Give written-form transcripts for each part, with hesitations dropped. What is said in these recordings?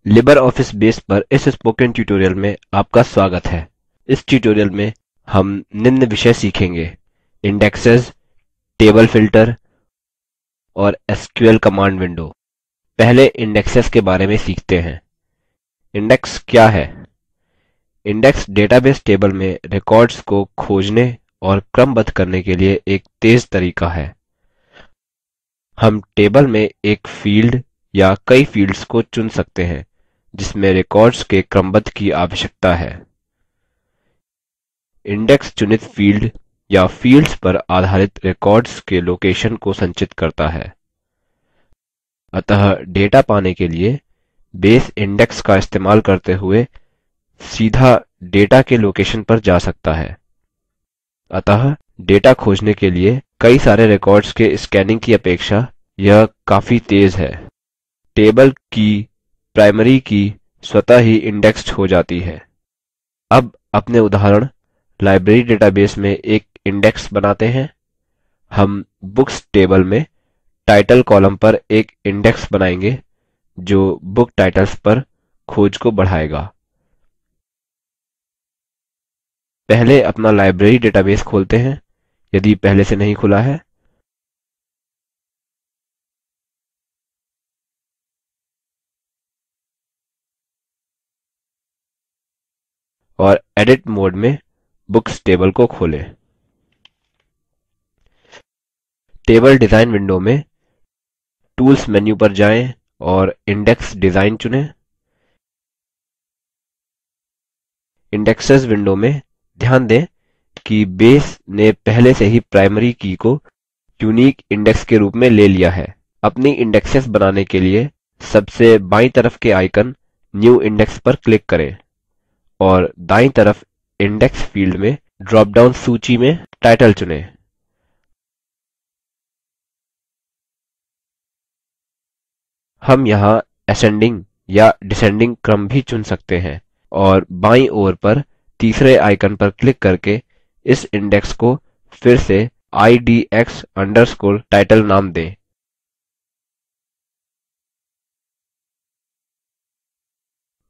Libre office base पर इस spoken tutorial में आपका स्वागत है। इस ट्यूटोरियल में हम निम्न विषय सीखेंगे: इंडेक्सेस, टेबल फिल्टर और एसक्यूएल कमांड विंडो। पहले इंडेक्सेस के बारे में सीखते हैं। इंडेक्स क्या है? इंडेक्स डेटाबेस टेबल में रिकॉर्ड्स को खोजने और क्रमबद्ध करने के लिए एक तेज तरीका है। हम टेबल में एक फील्ड या कई फील्ड्स को चुन सकते हैं जिसमें रिकॉर्ड्स के क्रमबद्ध की आवश्यकता है। इंडेक्स चुनित फील्ड या फील्ड्स पर आधारित रिकॉर्ड्स के लोकेशन को संचित करता है। अतः डेटा पाने के लिए बेस इंडेक्स का इस्तेमाल करते हुए सीधा डेटा के लोकेशन पर जा सकता है। अतः डेटा खोजने के लिए कई सारे रिकॉर्ड्स के स्कैनिंग की अपेक्षा यह काफी तेज है। टेबल की प्राइमरी की स्वतः ही इंडेक्स्ड हो जाती है। अब अपने उदाहरण लाइब्रेरी डेटाबेस में एक इंडेक्स बनाते हैं। हम बुक्स टेबल में टाइटल कॉलम पर एक इंडेक्स बनाएंगे जो बुक टाइटल्स पर खोज को बढ़ाएगा। पहले अपना लाइब्रेरी डेटाबेस खोलते हैं यदि पहले से नहीं खुला है। और एडिट मोड में बुक्स टेबल को खोलें। टेबल डिजाइन विंडो में टूल्स मेन्यू पर जाएं और इंडेक्स डिजाइन चुनें। इंडेक्सेस विंडो में ध्यान दें कि बेस ने पहले से ही प्राइमरी की को यूनिक इंडेक्स के रूप में ले लिया है। अपनी इंडेक्सेस बनाने के लिए सबसे बाईं तरफ के आइकन न्यू इंडेक्स पर क्लिक करें और दाईं तरफ इंडेक्स फील्ड में ड्रॉप डाउन सूची में टाइटल चुनें। हम यहाँ असेंडिंग या डिसेंडिंग क्रम भी चुन सकते हैं और बाईं ओर पर तीसरे आइकन पर क्लिक करके इस इंडेक्स को फिर से IDX_title नाम दें।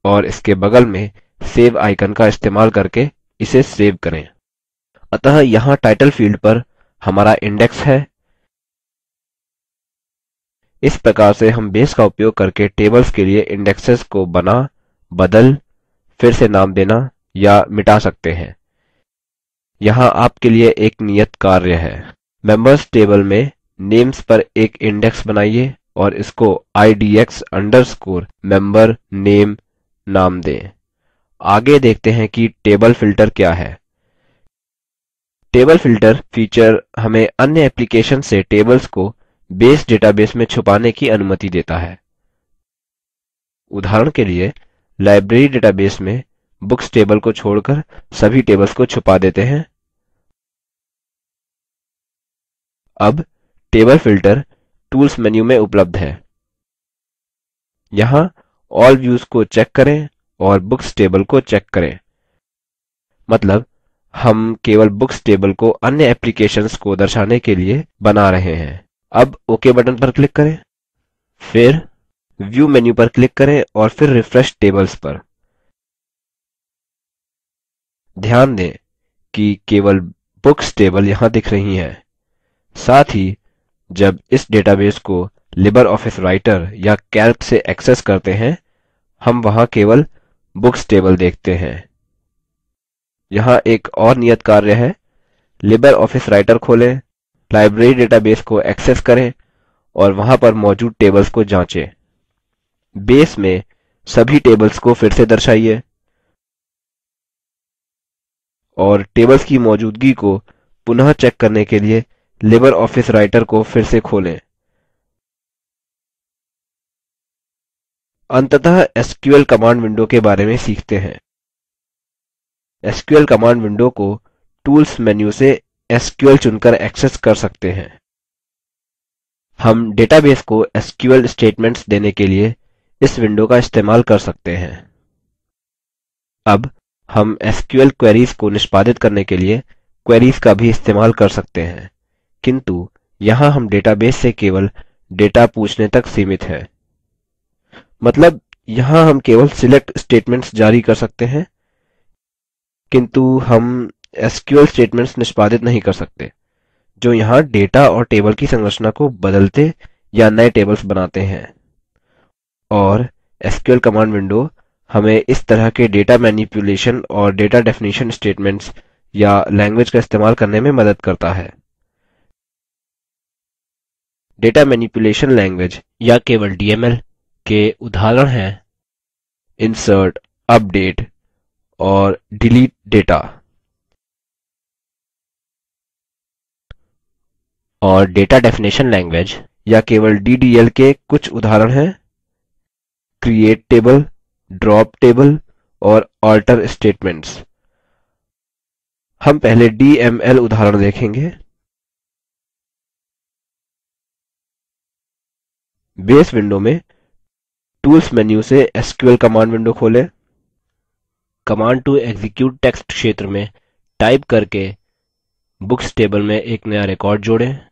और इसके बगल में सेव आइकन का इस्तेमाल करके इसे सेव करें। अतः यहाँ टाइटल फील्ड पर हमारा इंडेक्स है। इस प्रकार से हम बेस का उपयोग करके टेबल्स के लिए इंडेक्सेस को बना, बदल, फिर से नाम देना या मिटा सकते हैं। यहाँ आपके लिए एक नियत कार्य है। मेंबर्स टेबल में नेम्स पर एक इंडेक्स बनाइए और इसको IDX_member name नाम दें। आगे देखते हैं कि टेबल फिल्टर क्या है। टेबल फिल्टर फीचर हमें अन्य एप्लीकेशन से टेबल्स को बेस डेटाबेस में छुपाने की अनुमति देता है। उदाहरण के लिए लाइब्रेरी डेटाबेस में बुक्स टेबल को छोड़कर सभी टेबल्स को छुपा देते हैं। अब टेबल फिल्टर टूल्स मेन्यू में उपलब्ध है। यहाँ ऑल व्यूज को चेक करें और बुक्स टेबल को चेक करें। मतलब हम केवल बुक्स टेबल को अन्य एप्लीकेशंस को दर्शाने के लिए बना रहे हैं। अब ओके बटन पर क्लिक करें, फिर व्यू मेन्यू पर क्लिक करें और फिर रिफ्रेश टेबल्स पर। ध्यान दें कि केवल बुक्स टेबल यहाँ दिख रही हैं। साथ ही जब इस डेटाबेस को लिबर ऑफिस राइटर या कैल्क से एक्सेस करते हैं हम वहाँ केवल बुक्स टेबल देखते हैं। यहाँ एक और नियत कार्य है। लिबर ऑफिस राइटर खोलें, लाइब्रेरी डेटाबेस को एक्सेस करें और वहाँ पर मौजूद टेबल्स को जांचें। बेस में सभी टेबल्स को फिर से दर्शाइए और टेबल्स की मौजूदगी को पुनः चेक करने के लिए लिबर ऑफिस राइटर को फिर से खोलें। अंततः एसक्यूएल कमांड विंडो के बारे में सीखते हैं। एसक्यूएल कमांड विंडो को टूल्स मेन्यू से एसक्यूएल चुनकर एक्सेस कर सकते हैं। हम डेटाबेस को एसक्यूएल स्टेटमेंट्स देने के लिए इस विंडो का इस्तेमाल कर सकते हैं। अब हम एसक्यूएल क्वेरीज को निष्पादित करने के लिए क्वेरीज का भी इस्तेमाल कर सकते हैं, किंतु यहाँ हम डेटाबेस से केवल डेटा पूछने तक सीमित हैं। मतलब यहाँ हम केवल सिलेक्ट स्टेटमेंट्स जारी कर सकते हैं, किंतु हम एसक्यूएल स्टेटमेंट्स निष्पादित नहीं कर सकते, जो यहाँ डेटा और टेबल की संरचना को बदलते या नए टेबल्स बनाते हैं। और एसक्यूएल कमांड विंडो हमें इस तरह के डेटा मैनिपुलेशन और डेटा डेफिनेशन स्टेटमेंट्स या लैंग्वेज का इस्तेमाल करने में मदद करता है। डेटा मैनिपुलेशन लैंग्वेज या केवल डीएमएल के उदाहरण हैं इंसर्ट, अपडेट और डिलीट डेटा। और डेटा डेफिनेशन लैंग्वेज या केवल डीडीएल के कुछ उदाहरण हैं क्रिएट टेबल, ड्रॉप टेबल और ऑल्टर स्टेटमेंट्स। हम पहले डीएमएल उदाहरण देखेंगे। बेस विंडो में टूल्स मेन्यू से एसक्यूएल कमांड विंडो खोलें। कमांड टू एग्जीक्यूट टेक्स्ट क्षेत्र में टाइप करके बुक्स टेबल में एक नया रिकॉर्ड जोड़ें।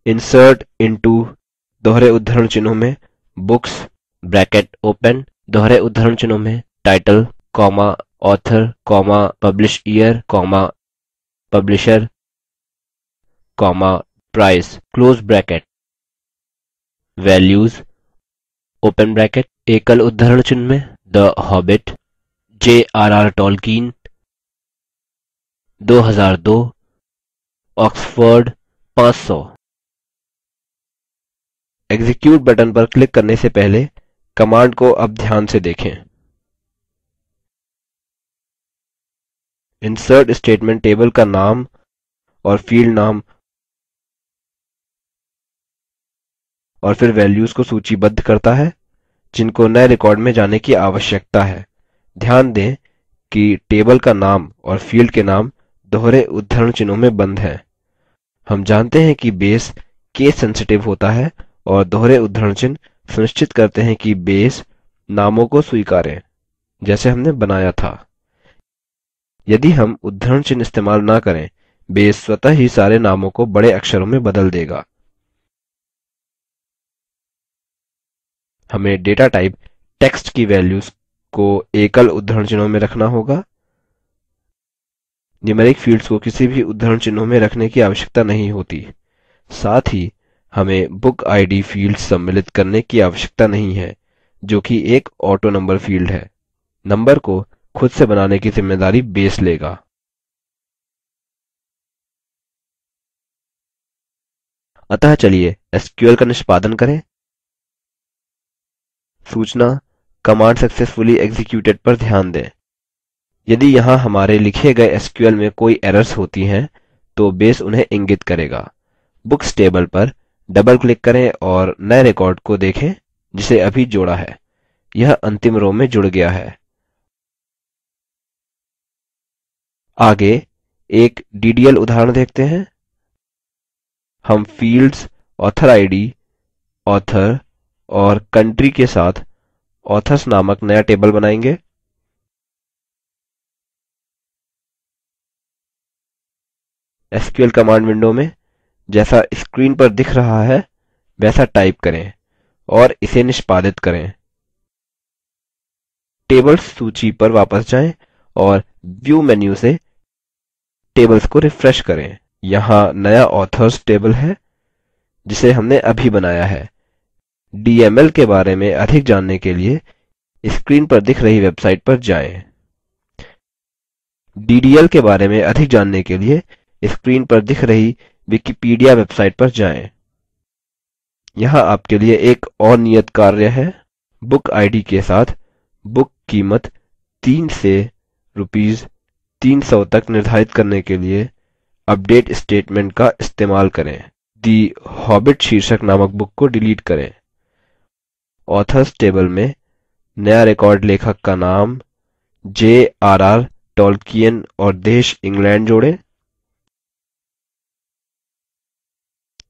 इंसर्ट इनटू दोहरे उद्धरण चिन्हों में बुक्स ब्रैकेट ओपन दोहरे उद्धरण चिन्हों में title comma author comma publish year comma publisher comma price close bracket values open bracket एकल उद्धरण चिन्ह में the hobbit J.R.R. टॉलकीन 2002 Oxford 500। Execute button पर क्लिक करने से पहले कमांड को अब ध्यान से देखें। इंसर्ट स्टेटमेंट टेबल का नाम और फील्ड नाम और फिर वैल्यूज को सूचीबद्ध करता है जिनको नए रिकॉर्ड में जाने की आवश्यकता है। ध्यान दें कि टेबल का नाम और फील्ड के नाम दोहरे उद्धरण चिन्हों में बंद हैं। हम जानते हैं कि बेस केस सेंसिटिव होता है और दोहरे उद्धरण चिन्ह सुनिश्चित करते हैं कि बेस नामों को स्वीकारे, जैसे हमने बनाया था। यदि हम उद्धरण चिन्ह इस्तेमाल न करें, बेस स्वतः ही सारे नामों को बड़े अक्षरों में बदल देगा। हमें डेटा टाइप टेक्स्ट की वैल्यूज को एकल उद्धरण चिन्हों में रखना होगा। न्यूमेरिक फील्ड्स को किसी भी उद्धरण चिन्हों में रखने की आवश्यकता नहीं होती। साथ ही हमें बुक आईडी फील्ड सम्मिलित करने की आवश्यकता नहीं है, जो कि एक ऑटो नंबर फील्ड है। नंबर को खुद से बनाने की जिम्मेदारी बेस लेगा। अतः चलिए एसक्यूएल का निष्पादन करें। सूचना कमांड सक्सेसफुली एग्जीक्यूटेड पर ध्यान दें। यदि यहाँ हमारे लिखे गए एसक्यूएल में कोई एरर्स होती हैं तो बेस उन्हें इंगित करेगा। बुक्स टेबल पर डबल क्लिक करें और नए रिकॉर्ड को देखें जिसे अभी जोड़ा है। यह अंतिम रो में जुड़ गया है। आगे एक डीडीएल उदाहरण देखते हैं। हम फील्ड्स ऑथर आईडी, ऑथर और कंट्री के साथ ऑथर्स नामक नया टेबल बनाएंगे। एसक्यूएल कमांड विंडो में जैसा स्क्रीन पर दिख रहा है वैसा टाइप करें और इसे निष्पादित करें। टेबल्स सूची पर वापस जाएं और व्यू मेन्यू से टेबल्स को रिफ्रेश करें। यहाँ नया ऑथर्स टेबल है जिसे हमने अभी बनाया है। डीएमएल के बारे में अधिक जानने के लिए स्क्रीन पर दिख रही वेबसाइट पर जाएं। डीडीएल के बारे में अधिक जानने के लिए स्क्रीन पर दिख रही विकिपीडिया वेबसाइट पर जाएं। यहाँ आपके लिए एक और नियत कार्य है। बुक आईडी के साथ बुक कीमत 3 से ₹300 तक निर्धारित करने के लिए अपडेट स्टेटमेंट का इस्तेमाल करें। दी हॉबिट शीर्षक नामक बुक को डिलीट करें। ऑथर्स टेबल में नया रिकॉर्ड लेखक का नाम J.R.R. टॉलकियन और देश इंग्लैंड जोड़ें।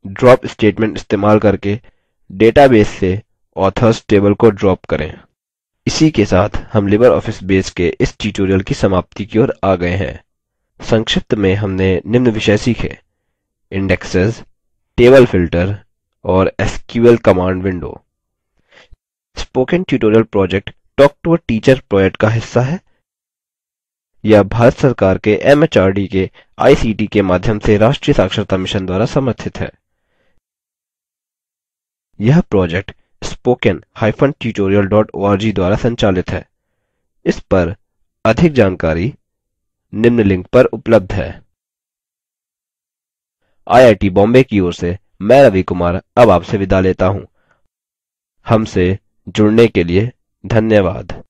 ड्रॉप स्टेटमेंट इस्तेमाल करके डेटाबेस से ऑथर्स टेबल को ड्रॉप करें। इसी के साथ हम लिबर ऑफिस बेस के इस ट्यूटोरियल की समाप्ति की ओर आ गए हैं। संक्षिप्त में हमने निम्न विषय सीखे: इंडेक्सेस, टेबल फिल्टर और SQL command window. Spoken tutorial project talk to a teacher project का हिस्सा है। यह भारत सरकार के MHRD के ICT के माध्यम से राष्ट्रीय साक्षरता मिशन द्वारा समर्थित है। यह प्रोजेक्ट spoken-tutorial.org द्वारा संचालित है। इस पर अधिक जानकारी निम्न लिंक पर उपलब्ध है। IIT बॉम्बे की ओर से मैं रवि कुमार अब आपसे विदा लेता हूँ। हमसे जुड़ने के लिए धन्यवाद।